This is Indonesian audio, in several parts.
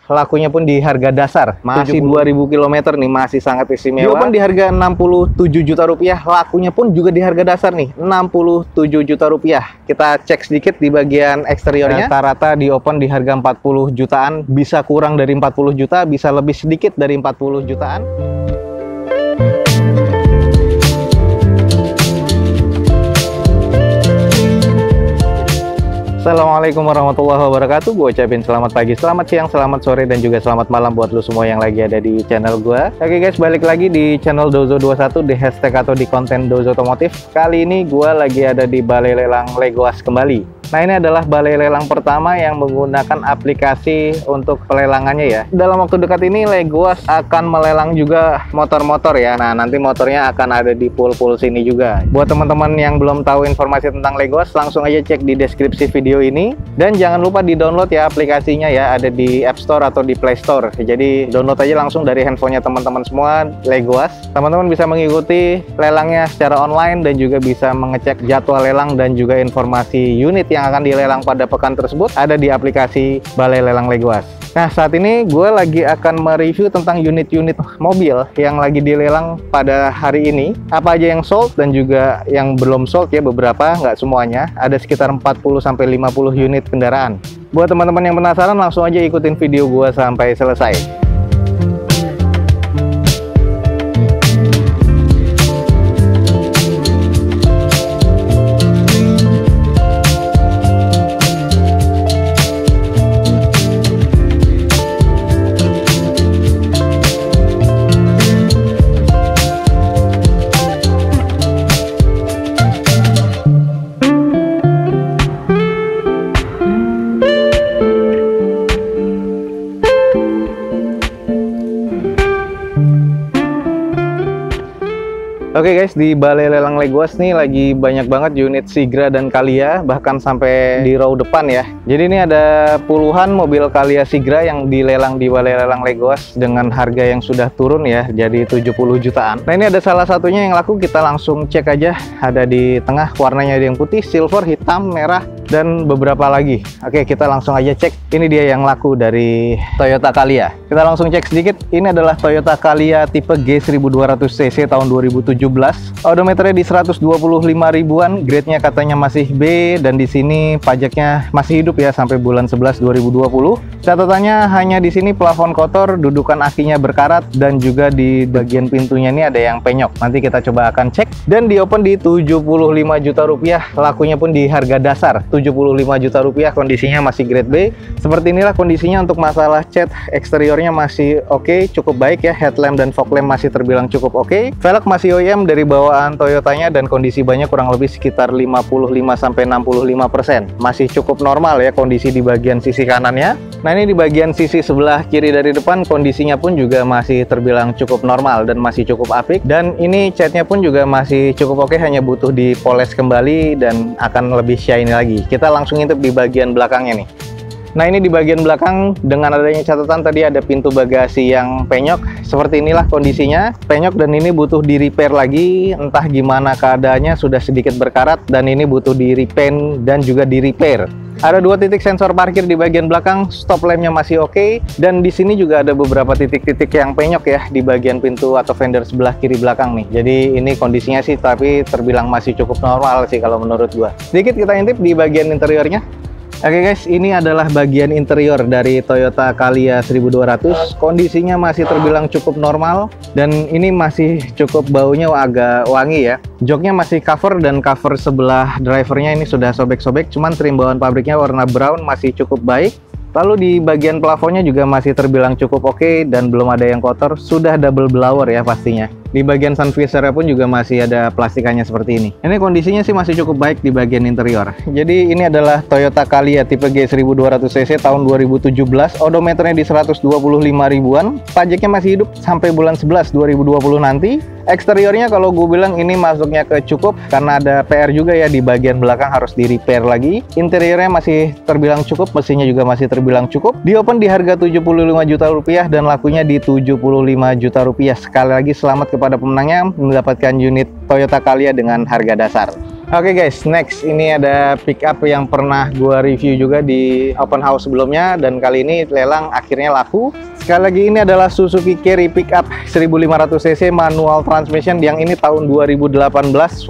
lakunya pun di harga dasar. Masih 2000 km nih, masih sangat istimewa. Dia pun di harga 67 juta rupiah, lakunya pun juga di harga dasar nih, 67 juta rupiah. Kita cek sedikit di bagian eksteriornya. Rata-rata di open di harga 40 jutaan, bisa kurang dari 40 juta, bisa lebih sedikit dari 40 jutaan. Assalamualaikum warahmatullahi wabarakatuh. Gue ucapin selamat pagi, selamat siang, selamat sore, dan juga selamat malam buat lo semua yang lagi ada di channel gue. Oke guys, balik lagi di channel Dozo21 di hashtag atau di konten Dozo Otomotif. Kali ini gue lagi ada di Balai Lelang Legoas kembali. Nah, ini adalah balai lelang pertama yang menggunakan aplikasi untuk pelelangannya ya. Dalam waktu dekat ini Legoas akan melelang juga motor-motor ya. Nah, nanti motornya akan ada di pool-pool sini juga. Buat teman-teman yang belum tahu informasi tentang Legoas, langsung aja cek di deskripsi video ini. Dan jangan lupa di-download ya aplikasinya ya, ada di App Store atau di Play Store. Jadi download aja langsung dari handphonenya teman-teman semua Legoas. Teman-teman bisa mengikuti lelangnya secara online dan juga bisa mengecek jadwal lelang dan juga informasi unit yang akan dilelang pada pekan tersebut ada di aplikasi Balai Lelang Legoas. Nah, saat ini gue lagi akan mereview tentang unit-unit mobil yang lagi dilelang pada hari ini. Apa aja yang sold dan juga yang belum sold ya, beberapa, nggak semuanya. Ada sekitar 40-50 unit kendaraan. Buat teman-teman yang penasaran, langsung aja ikutin video gue sampai selesai. Oke guys, di Balai Lelang Legoas nih lagi banyak banget unit Sigra dan Calya, bahkan sampai di row depan ya. Jadi ini ada puluhan mobil Calya Sigra yang dilelang di Balai Lelang Legoas dengan harga yang sudah turun ya, jadi 70 jutaan. Nah, ini ada salah satunya yang laku, kita langsung cek aja. Ada di tengah, warnanya ada yang putih, silver, hitam, merah, dan beberapa lagi. Oke, kita langsung aja cek. Ini dia yang laku dari Toyota Calya. Kita langsung cek sedikit. Ini adalah Toyota Calya tipe G1200cc tahun 2017. Odometernya di 125 ribuan, grade-nya katanya masih B, dan di sini pajaknya masih hidup ya sampai bulan 11 2020. Catatannya hanya di sini plafon kotor, dudukan akinya berkarat, dan juga di bagian pintunya ini ada yang penyok. Nanti kita coba akan cek. Dan di open di 75 juta rupiah, lakunya pun di harga dasar 75 juta rupiah, kondisinya masih grade B. Seperti inilah kondisinya untuk masalah cat. Eksteriornya masih oke, cukup baik ya. Headlamp dan fog lamp masih terbilang cukup oke. Velg masih OEM dari bawaan Toyotanya, dan kondisi bannya kurang lebih sekitar 55-65%. Masih cukup normal ya kondisi di bagian sisi kanannya. Nah, ini di bagian sisi sebelah kiri dari depan kondisinya pun juga masih terbilang cukup normal dan masih cukup apik. Dan ini catnya pun juga masih cukup oke, hanya butuh dipoles kembali dan akan lebih shiny lagi. Kita langsung intip di bagian belakangnya nih. Nah, ini di bagian belakang dengan adanya catatan tadi ada pintu bagasi yang penyok. Seperti inilah kondisinya, penyok, dan ini butuh di repair lagi. Entah gimana keadaannya, sudah sedikit berkarat dan ini butuh di repaint dan juga di repair. Ada dua titik sensor parkir di bagian belakang, stop lampnya masih oke, dan di sini juga ada beberapa titik-titik yang penyok ya di bagian pintu atau fender sebelah kiri belakang nih. Jadi ini kondisinya sih tapi terbilang masih cukup normal sih kalau menurut gua. Sedikit kita intip di bagian interiornya. Oke guys, ini adalah bagian interior dari Toyota Calya 1200. Kondisinya masih terbilang cukup normal dan ini masih cukup baunya agak wangi ya. Joknya masih cover dan cover sebelah drivernya ini sudah sobek-sobek, cuman trim bawaan pabriknya warna brown masih cukup baik. Lalu di bagian plafonnya juga masih terbilang cukup oke dan belum ada yang kotor. Sudah double blower ya pastinya. Di bagian sun visor pun juga masih ada plastikannya seperti ini. Ini kondisinya sih masih cukup baik di bagian interior. Jadi ini adalah Toyota Calya tipe G1200cc tahun 2017. Odometernya di 125 ribuan. Pajaknya masih hidup sampai bulan 11 2020 nanti. Eksteriornya kalau gue bilang ini masuknya ke cukup karena ada PR juga ya di bagian belakang, harus di repair lagi. Interiornya masih terbilang cukup, mesinnya juga masih terbilang cukup. Di open di harga 75 juta rupiah dan lakunya di 75 juta rupiah. Sekali lagi selamat kepada pemenangnya mendapatkan unit Toyota Calya dengan harga dasar. Oke guys, next ini ada pickup yang pernah gua review juga di open house sebelumnya dan kali ini lelang akhirnya laku. Sekali lagi ini adalah Suzuki Carry pickup 1500cc manual transmission yang ini tahun 2018,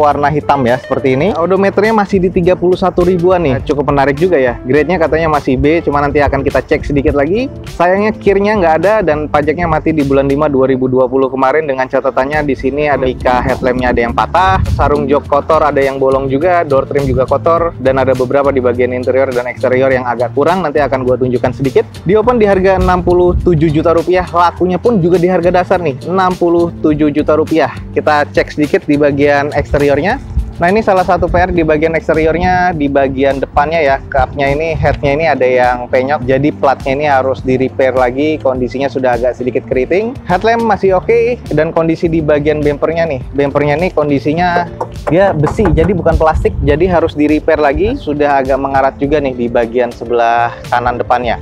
warna hitam ya seperti ini. Odometernya masih di 31 ribuan nih. Cukup menarik juga ya. Grade-nya katanya masih B, cuma nanti akan kita cek sedikit lagi. Sayangnya kir-nya nggak ada dan pajaknya mati di bulan 5 2020 kemarin dengan catatannya di sini ada Ika headlampnya ada yang patah, sarung jok kotor ada yang bolong juga, door trim juga kotor, dan ada beberapa di bagian interior dan eksterior yang agak kurang. Nanti akan gua tunjukkan sedikit. Di open di harga 67 juta rupiah, lakunya pun juga di harga dasar nih 67 juta rupiah. Kita cek sedikit di bagian eksteriornya. Nah ini salah satu PR di bagian eksteriornya, di bagian depannya ya, cupnya ini, headnya ini ada yang penyok, jadi platnya ini harus di repair lagi, kondisinya sudah agak sedikit keriting. Headlamp masih oke, dan kondisi di bagian bumpernya nih kondisinya dia besi, jadi bukan plastik, jadi harus di repair lagi, sudah agak mengarat juga nih di bagian sebelah kanan depannya.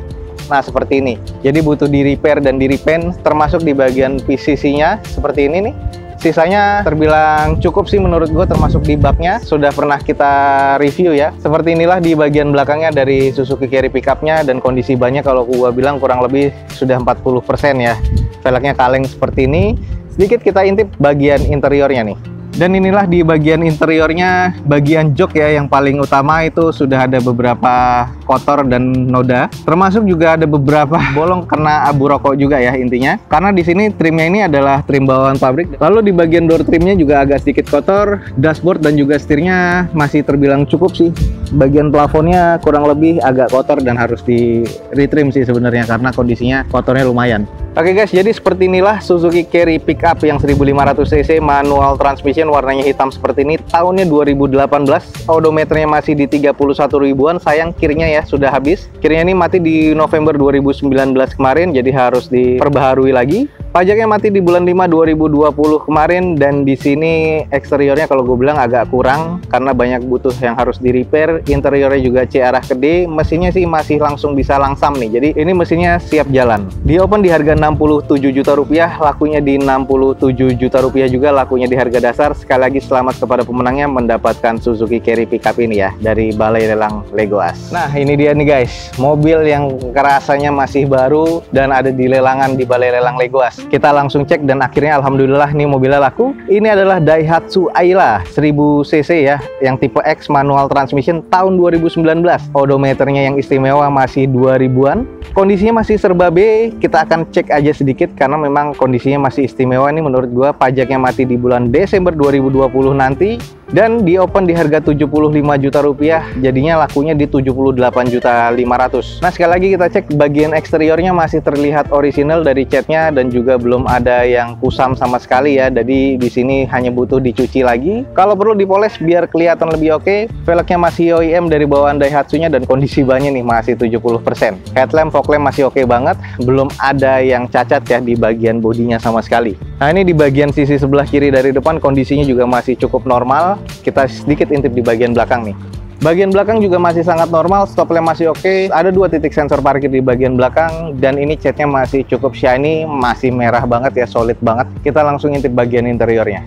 Nah seperti ini, jadi butuh di repair dan di repaint, termasuk di bagian PCC-nya seperti ini nih. Sisanya terbilang cukup sih menurut gue, termasuk di baknya sudah pernah kita review ya. Seperti inilah di bagian belakangnya dari Suzuki Carry pickupnya, dan kondisi bannya kalau gue bilang kurang lebih sudah 40% ya. Velgnya kaleng seperti ini. Sedikit kita intip bagian interiornya nih. Dan inilah di bagian interiornya, bagian jok ya yang paling utama itu sudah ada beberapa kotor dan noda, termasuk juga ada beberapa bolong kena abu rokok juga ya intinya. Karena di sini trimnya ini adalah trim bawaan pabrik. Lalu di bagian door trimnya juga agak sedikit kotor, dashboard dan juga setirnya masih terbilang cukup sih. Bagian plafonnya kurang lebih agak kotor dan harus di retrim sih sebenarnya karena kondisinya kotornya lumayan. Oke guys, jadi seperti inilah Suzuki Carry pickup yang 1500cc manual transmission, warnanya hitam seperti ini, tahunnya 2018, odometernya masih di 31 ribuan. Sayang kirnya ya sudah habis. Kirnya ini mati di November 2019 kemarin, jadi harus diperbaharui lagi. Pajaknya mati di bulan 5 2020 kemarin, dan di sini eksteriornya kalau gue bilang agak kurang karena banyak butuh yang harus di repair. Interiornya juga C arah ke D, mesinnya sih masih langsung bisa langsam nih. Jadi ini mesinnya siap jalan. Di open di harga 67 juta rupiah, lakunya di 67 juta rupiah juga, lakunya di harga dasar. Sekali lagi selamat kepada pemenangnya mendapatkan Suzuki Carry pickup ini ya dari Balai Lelang Legoas. Nah ini dia nih guys, mobil yang rasanya masih baru dan ada di lelangan di Balai Lelang Legoas. Kita langsung cek dan akhirnya alhamdulillah nih mobilnya laku. Ini adalah Daihatsu Ayla 1000cc ya, yang tipe X manual transmission tahun 2019. Odometernya yang istimewa masih 2000-an. Kondisinya masih serba B. Kita akan cek aja sedikit karena memang kondisinya masih istimewa nih menurut gua. Pajaknya mati di bulan Desember 2020 nanti. Dan di open di harga 75 juta rupiah, jadinya lakunya di 78.500.000. Nah sekali lagi kita cek bagian eksteriornya masih terlihat orisinal dari catnya dan juga belum ada yang kusam sama sekali ya. Jadi di sini hanya butuh dicuci lagi. Kalau perlu dipoles biar kelihatan lebih oke. Velgnya masih OEM dari bawaan Daihatsu-nya dan kondisi bannya nih masih 70%. Headlamp, fog lamp masih oke banget. Belum ada yang cacat ya di bagian bodinya sama sekali. Nah ini di bagian sisi sebelah kiri dari depan kondisinya juga masih cukup normal. Kita sedikit intip di bagian belakang nih. Bagian belakang juga masih sangat normal, stop lamp masih oke. Ada 2 titik sensor parkir di bagian belakang dan ini catnya masih cukup shiny, masih merah banget ya, solid banget. Kita langsung intip bagian interiornya.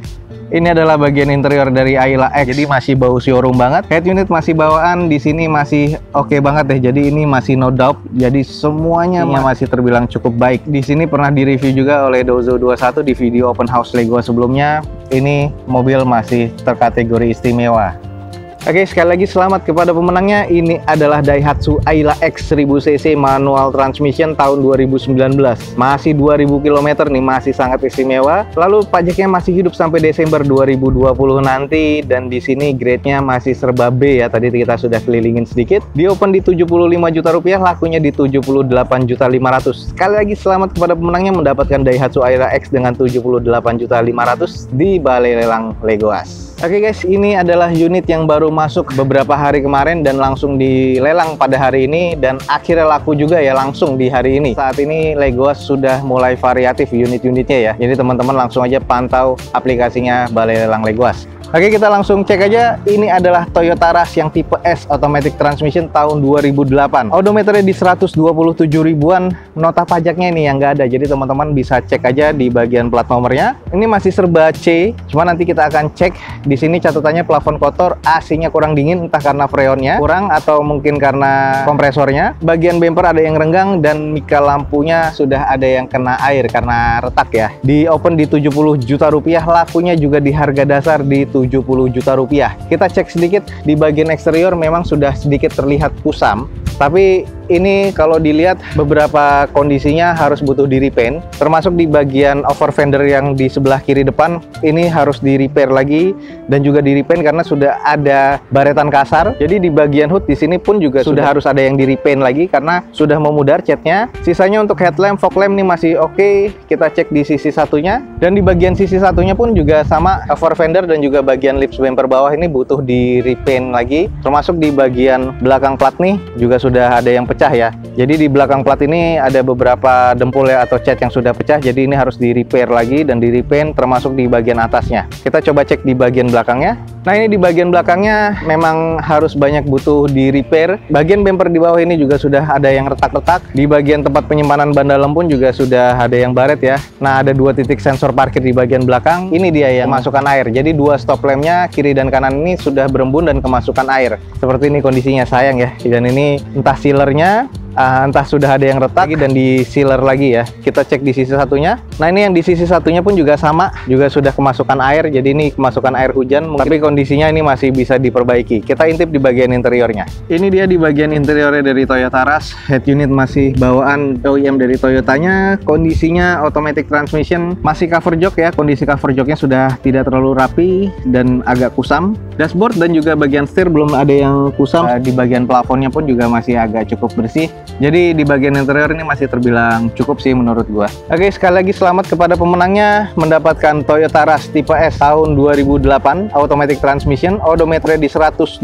Ini adalah bagian interior dari Ayla X, jadi masih bau showroom banget. Head unit masih bawaan, di sini masih oke banget deh. Jadi ini masih no doubt, jadi semuanya masih terbilang cukup baik. Di sini pernah direview juga oleh Dozo21 di video open house Lego sebelumnya. Ini mobil masih terkategori istimewa. Oke, sekali lagi selamat kepada pemenangnya. Ini adalah Daihatsu Ayla X 1000cc manual transmission tahun 2019. Masih 2000 km nih, masih sangat istimewa. Lalu pajaknya masih hidup sampai Desember 2020 nanti, dan di sini grade-nya masih serba B ya. Tadi kita sudah kelilingin sedikit. Di open di 75 juta rupiah, lakunya di 78.500.000. Sekali lagi selamat kepada pemenangnya mendapatkan Daihatsu Ayla X dengan 78.500.000 di Balai Lelang Legoas. Oke guys, ini adalah unit yang baru masuk beberapa hari kemarin dan langsung dilelang pada hari ini, dan akhirnya laku juga ya langsung di hari ini. Saat ini Legoas sudah mulai variatif unit-unitnya ya, jadi teman-teman langsung aja pantau aplikasinya Balai Lelang Legoas. Oke, kita langsung cek aja. Ini adalah Toyota Rush yang tipe S Automatic Transmission tahun 2008. Odometernya di 127 ribuan. Nota pajaknya ini yang nggak ada, jadi teman-teman bisa cek aja di bagian plat nomornya. Ini masih serba C, cuma nanti kita akan cek. Di sini catatannya plafon kotor, AC-nya kurang dingin, entah karena freonnya kurang atau mungkin karena kompresornya. Bagian bumper ada yang renggang dan mika lampunya sudah ada yang kena air karena retak ya. Di open di 70 juta rupiah, lakunya juga di harga dasar di 70 juta rupiah. Kita cek sedikit di bagian eksterior, memang sudah sedikit terlihat kusam, tapi ini kalau dilihat beberapa kondisinya harus butuh di repaint, termasuk di bagian over fender yang di sebelah kiri depan ini harus di repair lagi dan juga di repaint karena sudah ada baretan kasar. Jadi di bagian hood di sini pun juga sudah harus ada yang di repaint lagi karena sudah memudar catnya. Sisanya untuk headlamp, fog lamp ini masih oke. Kita cek di sisi satunya, dan di bagian sisi satunya pun juga sama, over fender dan juga bagian lips bumper bawah ini butuh di repaint lagi. Termasuk di bagian belakang plat nih juga sudah ada yang pecah ya. Jadi di belakang plat ini ada beberapa dempul ya atau cat yang sudah pecah, jadi ini harus di repair lagi dan di repaint, termasuk di bagian atasnya. Kita coba cek di bagian belakangnya. Nah, ini di bagian belakangnya memang harus banyak butuh di repair. Bagian bumper di bawah ini juga sudah ada yang retak-retak. Di bagian tempat penyimpanan ban dalam pun juga sudah ada yang baret ya. Nah, ada 2 titik sensor parkir di bagian belakang. Ini dia yang kemasukan air. Jadi 2 stop lampnya kiri dan kanan ini sudah berembun dan kemasukan air. Seperti ini kondisinya, sayang ya. Dan ini entah sealernya, entah sudah ada yang retak dan di sealer lagi ya. Kita cek di sisi satunya. Nah, ini yang di sisi satunya pun juga sama, juga sudah kemasukan air. Jadi ini kemasukan air hujan, tapi kondisinya ini masih bisa diperbaiki. Kita intip di bagian interiornya. Ini dia di bagian interiornya dari Toyota Rush. Head unit masih bawaan OEM dari Toyotanya. Kondisinya automatic transmission, masih cover jok ya. Kondisi cover joknya sudah tidak terlalu rapi dan agak kusam. Dashboard dan juga bagian setir belum ada yang kusam. Di bagian plafonnya pun juga masih agak cukup bersih. Jadi di bagian interior ini masih terbilang cukup sih menurut gua. Oke, sekali lagi selamat kepada pemenangnya mendapatkan Toyota Rush tipe S tahun 2008 automatic transmission, odometernya di 127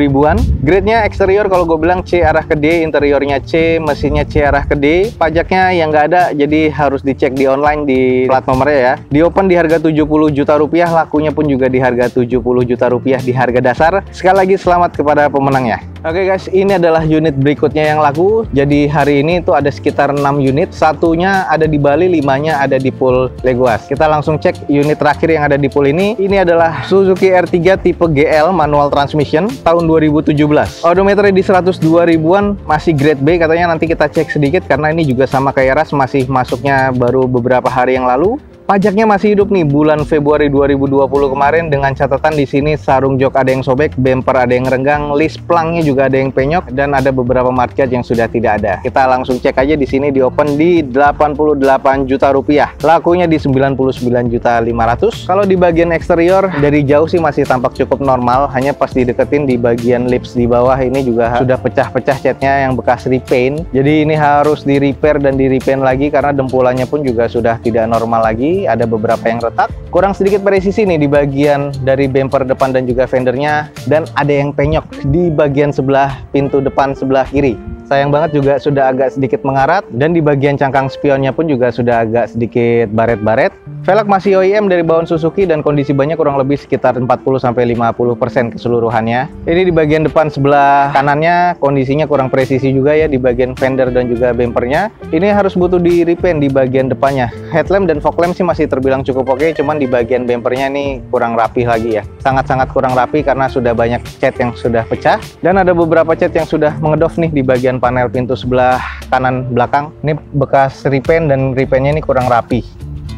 ribuan. Grade-nya eksterior kalau gue bilang C arah ke D, interiornya C, mesinnya C arah ke D. Pajaknya yang nggak ada, jadi harus dicek di online di plat nomornya ya. Di open di harga 70 juta rupiah, lakunya pun juga di harga 70 juta rupiah di harga dasar. Sekali lagi selamat kepada pemenangnya. Oke guys, ini adalah unit berikutnya yang laku. Jadi hari ini itu ada sekitar 6 unit, satunya ada di Bali, 5-nya ada di pool Legoas. Kita langsung cek unit terakhir yang ada di pool ini. Ini adalah Suzuki R3 tipe GL manual transmission tahun 2017. Odometernya di 102 ribuan, masih grade B katanya. Nanti kita cek sedikit karena ini juga sama kayak Rush, masih masuknya baru beberapa hari yang lalu. Pajaknya masih hidup nih, bulan Februari 2020 kemarin, dengan catatan di sini sarung jok ada yang sobek, bumper ada yang renggang, list plangnya juga ada yang penyok, dan ada beberapa market yang sudah tidak ada. Kita langsung cek aja di sini di open di 88 juta rupiah. Lakunya di 99 juta 500. Kalau di bagian eksterior dari jauh sih masih tampak cukup normal, hanya pas dideketin di bagian lips di bawah ini juga sudah pecah-pecah catnya yang bekas repaint. Jadi ini harus di repair dan di repaint lagi karena dempulannya pun juga sudah tidak normal lagi. Ada beberapa yang retak, kurang sedikit presisi nih di bagian dari bumper depan dan juga fendernya, dan ada yang penyok di bagian sebelah pintu depan sebelah kiri. Sayang banget juga sudah agak sedikit mengarat, dan di bagian cangkang spionnya pun juga sudah agak sedikit baret-baret. Velg masih OEM dari bawaan Suzuki dan kondisi bannya kurang lebih sekitar 40-50% keseluruhannya. Ini di bagian depan sebelah kanannya kondisinya kurang presisi juga ya, di bagian fender dan juga bumpernya. Ini harus butuh di repaint di bagian depannya. Headlamp dan fog lamp sih masih terbilang cukup oke, cuman di bagian bumpernya ini kurang rapi lagi ya. Sangat-sangat kurang rapi karena sudah banyak cat yang sudah pecah, dan ada beberapa cat yang sudah mengedof nih di bagian panel pintu sebelah kanan belakang. Ini bekas repaint dan repaintnya ini kurang rapi.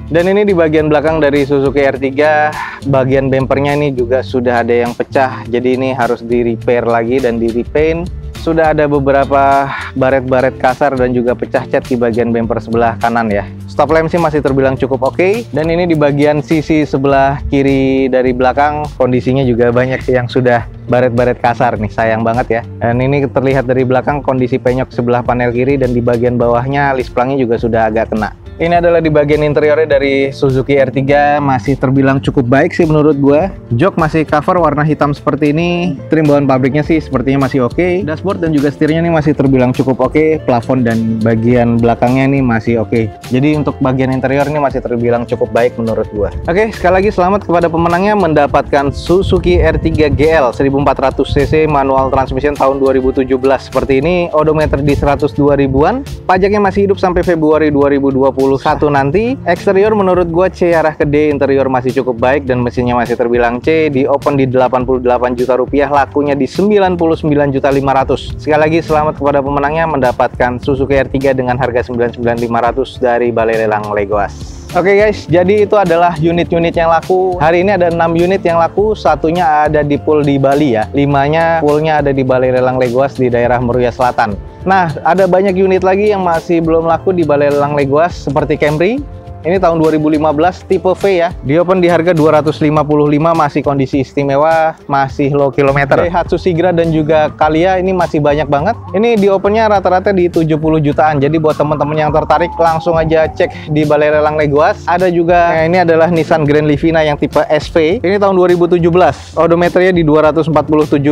Dan ini di bagian belakang dari Suzuki R3, bagian bumpernya ini juga sudah ada yang pecah, jadi ini harus di repair lagi dan di repaint. Sudah ada beberapa baret-baret kasar dan juga pecah cat di bagian bumper sebelah kanan ya. Stop lamp sih masih terbilang cukup oke. Dan ini di bagian sisi sebelah kiri dari belakang kondisinya juga banyak yang sudah baret-baret kasar nih, sayang banget ya. Dan ini terlihat dari belakang kondisi penyok sebelah panel kiri, dan di bagian bawahnya list plangnya juga sudah agak kena. Ini adalah di bagian interiornya dari Suzuki R3, masih terbilang cukup baik sih menurut gua. Jok masih cover warna hitam seperti ini. Trim bawaan pabriknya sih sepertinya masih oke. Dashboard dan juga setirnya ini masih terbilang cukup oke. Plafon dan bagian belakangnya ini masih oke. Jadi untuk bagian interior ini masih terbilang cukup baik menurut gua. Oke, sekali lagi selamat kepada pemenangnya mendapatkan Suzuki R3 GL 1400 cc manual transmission tahun 2017 seperti ini. Odometer di 102 ribuan. Pajaknya masih hidup sampai Februari 2021 nanti. Eksterior menurut gua C arah ke D, interior masih cukup baik dan mesinnya masih terbilang C. Di open di 88 juta rupiah, lakunya di 99.500.000. Sekali lagi selamat kepada pemenangnya mendapatkan Suzuki R3 dengan harga 99.500 dari Balai Lelang Legoas. Oke guys, jadi itu adalah unit-unit yang laku. Hari ini ada 6 unit yang laku, satunya ada di pool di Bali ya. 5-nya poolnya ada di Balai Lelang Legoas di daerah Meruya Selatan. Nah, ada banyak unit lagi yang masih belum laku di Balai Lelang Legoas seperti Camry. Ini tahun 2015 tipe V ya. Di open di harga 255, masih kondisi istimewa, masih low kilometer. Daihatsu Sigra dan juga Calya ini masih banyak banget. Ini di opennya rata-rata di 70 jutaan. Jadi buat teman-teman yang tertarik langsung aja cek di Balai Lelang Legoas. Ada juga ini adalah Nissan Grand Livina yang tipe SV. Ini tahun 2017. Odometernya di 247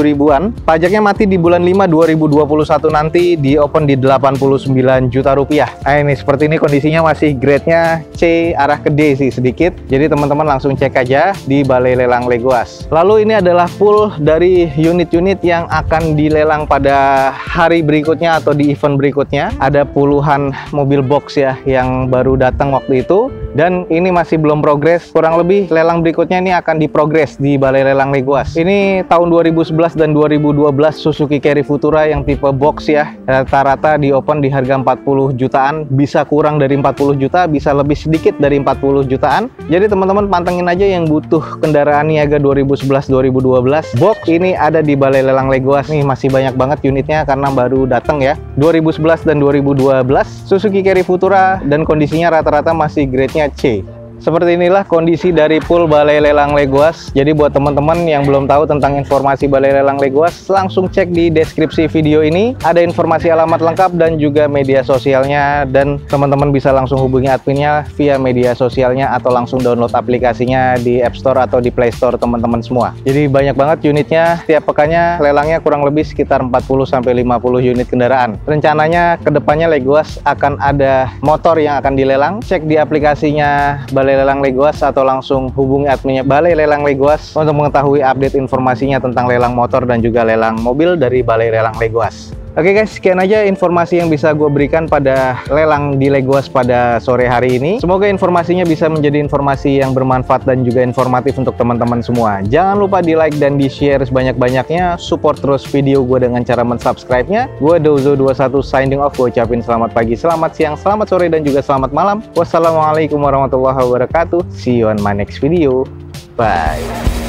ribuan. Pajaknya mati di bulan 5 2021 nanti. Di open di 89 juta rupiah. Nah ini seperti ini kondisinya, masih grade-nya C arah ke D sih sedikit. Jadi teman-teman langsung cek aja di Balai Lelang Legoas. Lalu ini adalah pool dari unit-unit yang akan dilelang pada hari berikutnya atau di event berikutnya. Ada puluhan mobil box ya yang baru datang waktu itu. Dan ini masih belum progres. Kurang lebih lelang berikutnya ini akan diprogres di Balai Lelang Legoas. Ini tahun 2011 dan 2012 Suzuki Carry Futura yang tipe box ya. Rata-rata di open di harga 40 jutaan. Bisa kurang dari 40 juta, bisa lebih sedikit dari 40 jutaan. Jadi teman-teman pantengin aja yang butuh kendaraan niaga 2011-2012 box, ini ada di Balai Lelang Legoas. Nih masih banyak banget unitnya karena baru datang ya. 2011 dan 2012 Suzuki Carry Futura dan kondisinya rata-rata masih grade-nya C. Seperti inilah kondisi dari pool Balai Lelang Legoas. Jadi buat teman-teman yang belum tahu tentang informasi Balai Lelang Legoas, langsung cek di deskripsi video ini. Ada informasi alamat lengkap dan juga media sosialnya. Dan teman-teman bisa langsung hubungi adminnya via media sosialnya atau langsung download aplikasinya di App Store atau di Play Store teman-teman semua. Jadi banyak banget unitnya. Setiap pekannya lelangnya kurang lebih sekitar 40-50 unit kendaraan. Rencananya kedepannya Legoas akan ada motor yang akan dilelang. Cek di aplikasinya Balai Lelang Legoas atau langsung hubungi adminnya Balai Lelang Legoas untuk mengetahui update informasinya tentang lelang motor dan juga lelang mobil dari Balai Lelang Legoas. Oke guys, sekian aja informasi yang bisa gue berikan pada lelang di Legoas pada sore hari ini. Semoga informasinya bisa menjadi informasi yang bermanfaat dan juga informatif untuk teman-teman semua. Jangan lupa di like dan di share sebanyak-banyaknya. Support terus video gue dengan cara mensubscribe-nya. Gue Dozo21 signing off. Gue ucapin selamat pagi, selamat siang, selamat sore, dan juga selamat malam. Wassalamualaikum warahmatullahi wabarakatuh. See you on my next video. Bye.